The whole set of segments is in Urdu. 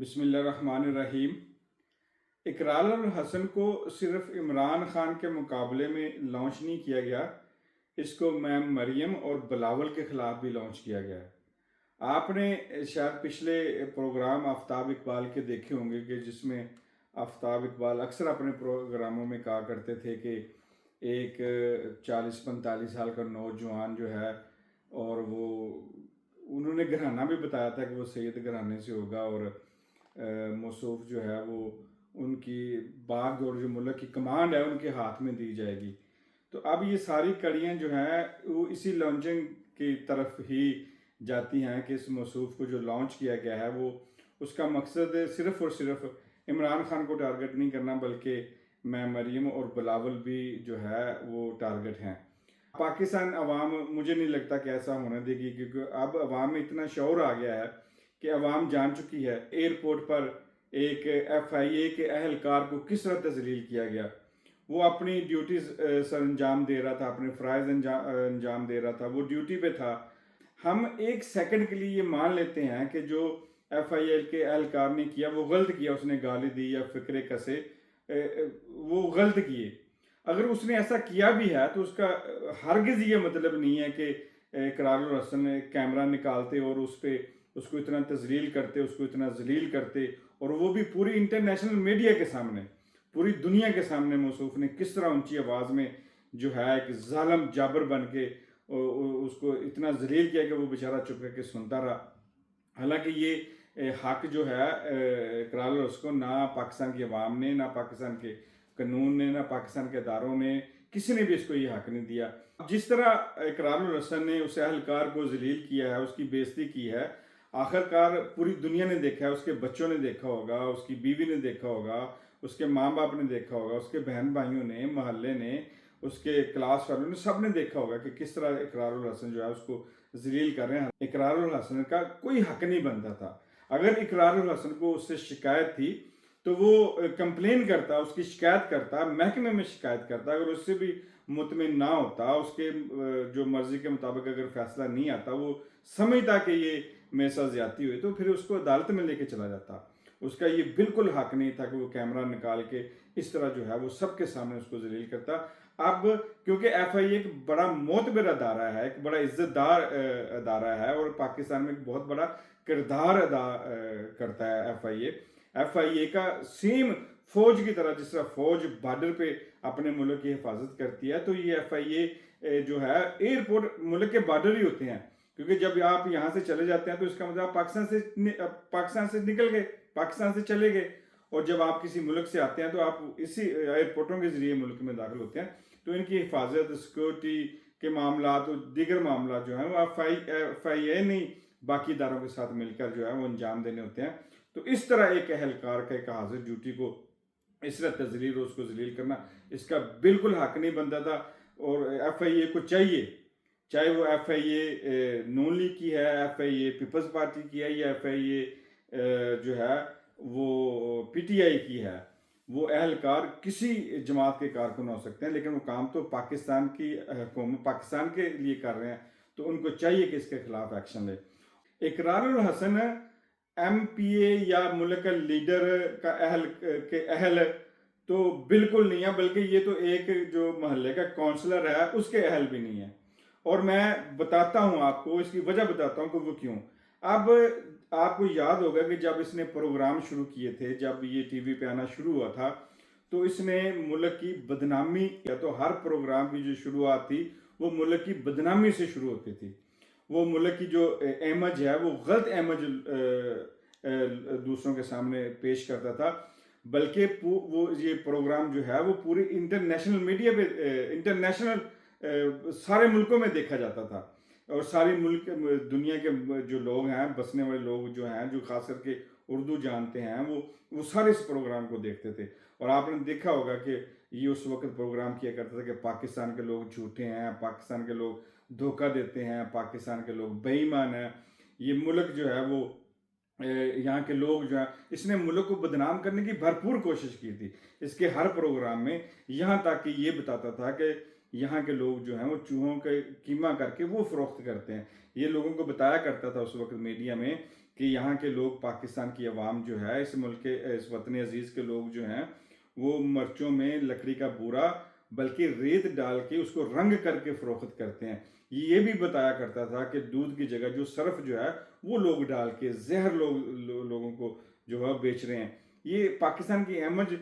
بسم اللہ الرحمن الرحیم۔ اقرار الحسن کو صرف عمران خان کے مقابلے میں لانچ نہیں کیا گیا، اس کو میم مریم اور بلاول کے خلاف بھی لانچ کیا گیا ہے۔ آپ نے شاید پچھلے پروگرام آفتاب اقبال کے دیکھے ہوں گے کہ جس میں آفتاب اقبال اکثر اپنے پروگراموں میں کہا کرتے تھے کہ ایک 40-45 سال کا نوجوان جو ہے، اور وہ انہوں نے گھرانہ بھی بتایا تھا کہ وہ سید گھرانے سے ہوگا، اور موصوف جو ہے وہ ان کی باغ اور جو ملک کی کمانڈ ہے ان کے ہاتھ میں دی جائے گی۔ تو اب یہ ساری کڑیاں جو ہیں وہ اسی لانچنگ کی طرف ہی جاتی ہیں کہ اس موصوف کو جو لانچ کیا گیا ہے وہ اس کا مقصد صرف اور صرف عمران خان کو ٹارگٹ نہیں کرنا، بلکہ میں مریم اور بلاول بھی جو ہے وہ ٹارگٹ ہیں۔ پاکستان عوام مجھے نہیں لگتا کہ ایسا ہونے دے گی، کیونکہ اب عوام میں اتنا شعور آ گیا ہے کہ عوام جان چکی ہے ایئرپورٹ پر ایک ایف آئی اے کے اہلکار کو کس طرح تذلیل کیا گیا۔ وہ اپنی ڈیوٹیز سر انجام دے رہا تھا، اپنے فرائض انجام دے رہا تھا، وہ ڈیوٹی پہ تھا۔ ہم ایک سیکنڈ کے لیے یہ مان لیتے ہیں کہ جو ایف آئی اے کے اہلکار نے کیا وہ غلط کیا، اس نے گالی دی یا فقرے کسے، وہ غلط کیے۔ اگر اس نے ایسا کیا بھی ہے تو اس کا ہرگز یہ مطلب نہیں ہے کہ اقرار الحسن کیمرہ نکالتے اور اس کو اتنا تذلیل کرتے، اس کو اتنا ذلیل کرتے، اور وہ بھی پوری انٹرنیشنل میڈیا کے سامنے، پوری دنیا کے سامنے موصوف نے کس طرح اونچی آواز میں جو ہے ایک ظالم جابر بن کے اس کو اتنا ذلیل کیا کہ وہ بیچارہ چپ کر کے سنتا رہا۔ حالانکہ یہ حق جو ہے اقرار الحسن کو نہ پاکستان کی عوام نے، نہ پاکستان کے قانون نے، نہ پاکستان کے اداروں نے، کسی نے بھی اس کو یہ حق نہیں دیا۔ جس طرح اقرار الحسن نے اس اہلکار کو ذلیل کیا ہے، اس کی بے عزتی کی ہے، آخرکار پوری دنیا نے دیکھا ہے، اس کے بچوں نے دیکھا ہوگا، اس کی بیوی نے دیکھا ہوگا، اس کے ماں باپ نے دیکھا ہوگا، اس کے بہن بھائیوں نے، محلے نے، اس کے کلاس والوں نے، سب نے دیکھا ہوگا کہ کس طرح اقرار الحسن جو ہے اس کو ذلیل کر رہے ہیں۔ اقرار الحسن کا کوئی حق نہیں بنتا تھا۔ اگر اقرار الحسن کو اس سے شکایت تھی تو وہ کمپلین کرتا، اس کی شکایت کرتا، محکمے میں شکایت کرتا۔ اگر اس سے بھی مطمئن نہ ہوتا، اس کے جو مرضی کے مطابق اگر فیصلہ نہیں آتا، وہ سمجھتا کہ یہ میرے ساتھ زیادتی ہوئی، تو پھر اس کو عدالت میں لے کے چلا جاتا۔ اس کا یہ بالکل حق نہیں تھا کہ وہ کیمرہ نکال کے اس طرح جو ہے وہ سب کے سامنے اس کو ذلیل کرتا۔ اب کیونکہ ایف آئی اے ایک بڑا معتبر ادارہ ہے، ایک بڑا عزت دار ادارہ ہے، اور پاکستان میں ایک بہت بڑا کردار ادا کرتا ہے ایف آئی اے۔ ایف آئی اے کا سیم فوج کی طرح، جس طرح فوج بارڈر پہ اپنے ملک کی حفاظت کرتی ہے، تو یہ ایف آئی اے جو ہے ایئرپورٹ ملک کے بارڈر ہی ہوتے ہیں، کیونکہ جب آپ یہاں سے چلے جاتے ہیں تو اس کا مطلب پاکستان سے نکل گئے، پاکستان سے چلے گئے، اور جب آپ کسی ملک سے آتے ہیں تو آپ اسی ایئرپورٹوں کے ذریعے ملک میں داخل ہوتے ہیں۔ تو ان کی حفاظت، سیکورٹی کے معاملات اور دیگر معاملات جو ہیں وہ ایف آئی اے نہیں باقی اداروں کے ساتھ مل کر جو ہے وہ انجام دینے ہوتے ہیں۔ تو اس طرح ایک اہلکار کا ایک حاضر ڈیوٹی کو اس طرح تذلیل اور اس کو ذلیل کرنا اس کا بالکل حق نہیں بنتا تھا۔ اور ایف آئی اے کو چاہے وہ ایف آئی اے نون لیگ کی ہے، ایف آئی اے پیپلز پارٹی کی ہے، یا ایف آئی اے جو ہے وہ پی ٹی آئی کی ہے، وہ اہلکار کسی جماعت کے کارکن ہو سکتے ہیں، لیکن وہ کام تو پاکستان کی حکومت پاکستان کے لیے کر رہے ہیں، تو ان کو چاہیے کہ اس کے خلاف ایکشن لے۔ اقرار الحسن ایم پی اے یا ملک کا لیڈر کا اہل تو بالکل نہیں ہے، بلکہ یہ تو ایک جو محلے کا کونسلر ہے اس کے اہل بھی نہیں ہے۔ اور میں بتاتا ہوں آپ کو، اس کی وجہ بتاتا ہوں کہ وہ کیوں۔ اب آپ کو یاد ہوگا کہ جب اس نے پروگرام شروع کیے تھے، جب یہ ٹی وی پہ آنا شروع ہوا تھا، تو اس نے ملک کی بدنامی، یا تو ہر پروگرام کی جو شروعات تھی وہ ملک کی بدنامی سے شروع ہوتی تھی۔ وہ ملک کی جو امیج ہے وہ غلط امیج دوسروں کے سامنے پیش کرتا تھا، بلکہ وہ یہ پروگرام جو ہے وہ پوری انٹرنیشنل میڈیا پہ، انٹرنیشنل سارے ملکوں میں دیکھا جاتا تھا، اور ساری ملک دنیا کے جو لوگ ہیں، بسنے والے لوگ جو ہیں، جو خاص کر کے اردو جانتے ہیں، وہ سارے اس پروگرام کو دیکھتے تھے۔ اور آپ نے دیکھا ہوگا کہ یہ اس وقت پروگرام کیا کرتا تھا کہ پاکستان کے لوگ جھوٹے ہیں، پاکستان کے لوگ دھوکہ دیتے ہیں، پاکستان کے لوگ بے ایمان ہیں، یہ ملک جو ہے وہ یہاں کے لوگ جو ہیں، اس نے ملک کو بدنام کرنے کی بھرپور کوشش کی تھی اس کے ہر پروگرام میں، یہاں تک کہ یہ بتاتا تھا کہ یہاں کے لوگ جو ہیں وہ چوہوں کے قیمہ کر کے وہ فروخت کرتے ہیں۔ یہ لوگوں کو بتایا کرتا تھا اس وقت میڈیا میں کہ یہاں کے لوگ، پاکستان کی عوام جو ہے، اس ملک کے، اس وطن عزیز کے لوگ جو ہیں، وہ مرچوں میں لکڑی کا بورا بلکہ ریت ڈال کے اس کو رنگ کر کے فروخت کرتے ہیں۔ یہ بھی بتایا کرتا تھا کہ دودھ کی جگہ جو صرف جو ہے وہ لوگ ڈال کے زہر لوگوں کو جو ہے بیچ رہے ہیں۔ یہ پاکستان کی احمد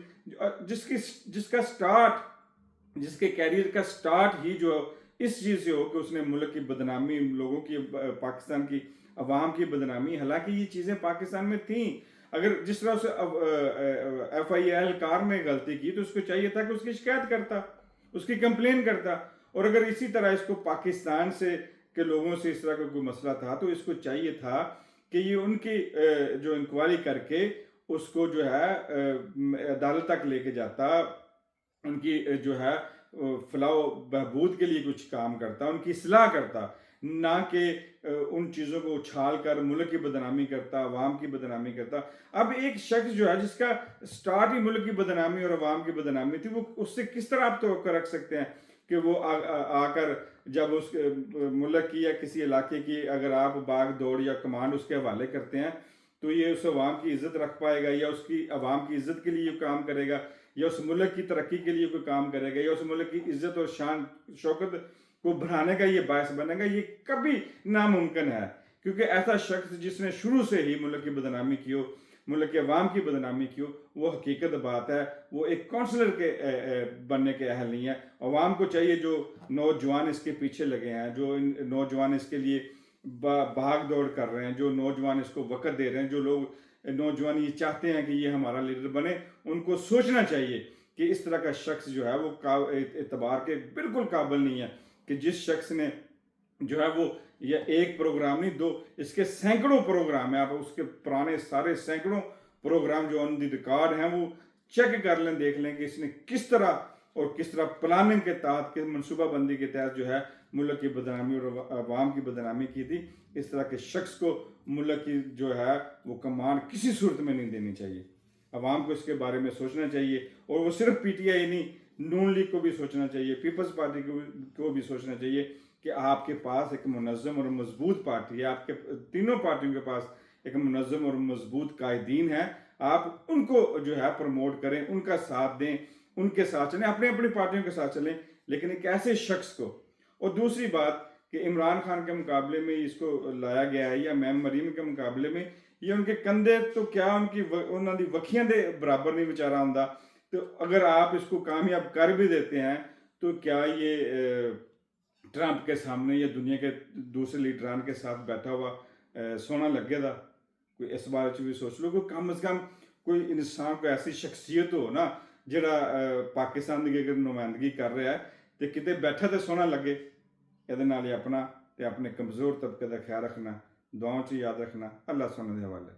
جس کا سٹارٹ، جس کے کیریئر کا سٹارٹ ہی جو اس چیز سے ہو کہ اس نے ملک کی بدنامی، لوگوں کی، پاکستان کی عوام کی بدنامی، حالانکہ یہ چیزیں پاکستان میں تھیں۔ اگر جس طرح اسے ایف آئی اے اہلکار نے غلطی کی تو اس کو چاہیے تھا کہ اس کی شکایت کرتا، اس کی کمپلین کرتا، اور اگر اسی طرح اس کو پاکستان سے کے لوگوں سے اس طرح کا کوئی مسئلہ تھا تو اس کو چاہیے تھا کہ یہ ان کی جو انکوائری کر کے اس کو جو ہے عدالت تک لے کے جاتا، ان کی جو ہے فلاح و بہبود کے لیے کچھ کام کرتا، ان کی اصلاح کرتا، نہ کہ ان چیزوں کو اچھال کر ملک کی بدنامی کرتا، عوام کی بدنامی کرتا۔ اب ایک شخص جو ہے جس کا سٹارٹ ہی ملک کی بدنامی اور عوام کی بدنامی تھی، وہ اس سے کس طرح آپ توقع رکھ سکتے ہیں کہ وہ آ کر جب اس ملک کی یا کسی علاقے کی اگر آپ باغ دوڑ یا کمانڈ اس کے حوالے کرتے ہیں تو یہ اس عوام کی عزت رکھ پائے گا، یا اس کی عوام کی عزت کے لیے کام کرے گا، یا اس ملک کی ترقی کے لیے کوئی کام کرے گا، یا اس ملک کی عزت اور شان شوکت کو بڑھانے کا یہ باعث بنے گا؟ یہ کبھی ناممکن ہے، کیونکہ ایسا شخص جس نے شروع سے ہی ملک کی بدنامی کی ہو، ملک کے عوام کی بدنامی کی ہو، وہ حقیقت بات ہے وہ ایک کونسلر کے بننے کے اہل نہیں ہے۔ عوام کو چاہیے، جو نوجوان اس کے پیچھے لگے ہیں، جو نوجوان اس کے لیے بھاگ دوڑ کر رہے ہیں، جو نوجوان اس کو وقت دے رہے ہیں، جو لوگ نوجوان یہ چاہتے ہیں کہ یہ ہمارا لیڈر بنے، ان کو سوچنا چاہیے کہ اس طرح کا شخص جو ہے وہ اعتبار کے بالکل قابل نہیں ہے، کہ جس شخص نے جو ہے وہ یہ ایک پروگرام نہیں، دو، اس کے سینکڑوں پروگرام ہیں، آپ اس کے پرانے سارے سینکڑوں پروگرام جو آن دی ریکارڈ ہیں وہ چیک کر لیں، دیکھ لیں کہ اس نے کس طرح اور کس طرح پلاننگ کے تحت، منصوبہ بندی کے تحت جو ہے ملک کی بدنامی اور عوام کی بدنامی کی تھی۔ اس طرح کے شخص کو ملک کی جو ہے وہ کمان کسی صورت میں نہیں دینی چاہیے۔ عوام کو اس کے بارے میں سوچنا چاہیے، اور وہ صرف پی ٹی آئی نہیں، نون لیگ کو بھی سوچنا چاہیے، پیپلز پارٹی کو بھی سوچنا چاہیے کہ آپ کے پاس ایک منظم اور مضبوط پارٹی ہے، آپ کے تینوں پارٹیوں کے پاس ایک منظم اور مضبوط قائدین ہیں، آپ ان کو جو ہے پروموٹ کریں، ان کا ساتھ دیں، ان کے ساتھ چلیں، اپنی اپنی پارٹیوں کے ساتھ چلیں، لیکن ایک ایسے شخص کو۔ اور دوسری بات کہ عمران خان کے مقابلے میں اس کو لایا گیا ہے، یا میم مریم کے مقابلے میں، یہ ان کے کندھے تو کیا انہوں دی وکھیاں دے برابر نہیں بیچارہ ہوندا، تو اگر آپ اس کو کامیاب کر بھی دیتے ہیں تو کیا یہ ٹرمپ کے سامنے یا دنیا کے دوسرے لیڈران کے ساتھ بیٹھا ہوا سونا لگے دا؟ کوئی اس بارے بھی سوچ لو، کوئی کم از کم کوئی انسان کو ایسی شخصیت ہو نا جڑا پاکستان کی اگر نمائندگی کر رہا ہے تو کتے بیٹھا تو سونا لگے۔ یہ اپنا تے اپنے کمزور طبقے کا خیال رکھنا، دعاؤں چ یاد رکھنا۔ اللہ سبحانہ دے حوالے۔